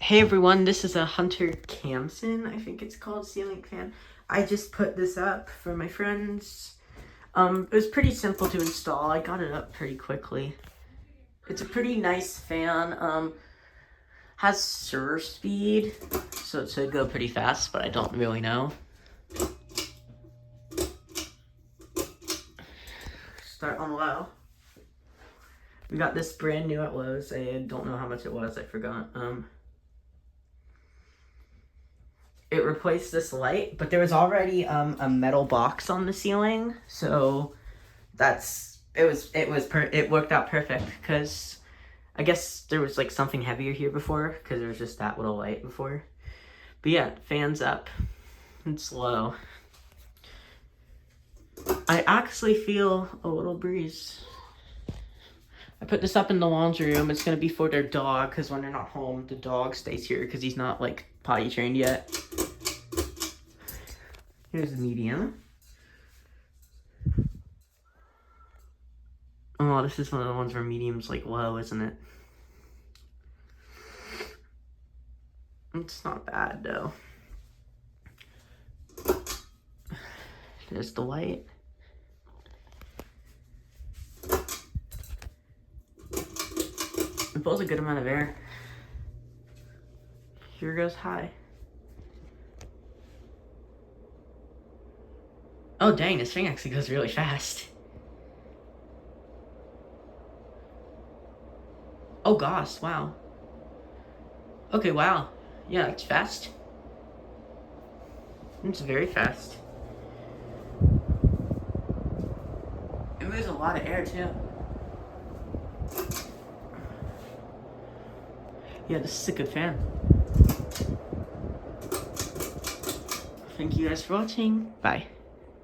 Hey everyone, this is a Hunter Khamsin, I think it's called, ceiling fan. I just put this up for my friends. It was pretty simple to install. I got it up pretty quickly. It's a pretty nice fan. Has server speed, so it should go pretty fast, but I don't really know. Start on low. We got this brand new at Lowe's. I don't know how much it was, I forgot. It replaced this light, but there was already a metal box on the ceiling, so it worked out perfect because I guess there was like something heavier here before because there was just that little light before. But yeah, fans up. It's low. I actually feel a little breeze. I put this up in the laundry room. It's gonna be for their dog because when they're not home, the dog stays here because he's not like potty trained yet. Here's the medium. Oh, this is one of the ones where medium's like low, isn't it? It's not bad though. There's the light. It pulls a good amount of air. Here goes high. Oh dang, this thing actually goes really fast. Oh gosh, wow. Okay, wow. Yeah, it's fast. It's very fast. It moves a lot of air too. Yeah, this is a good fan. Thank you guys for watching. Bye.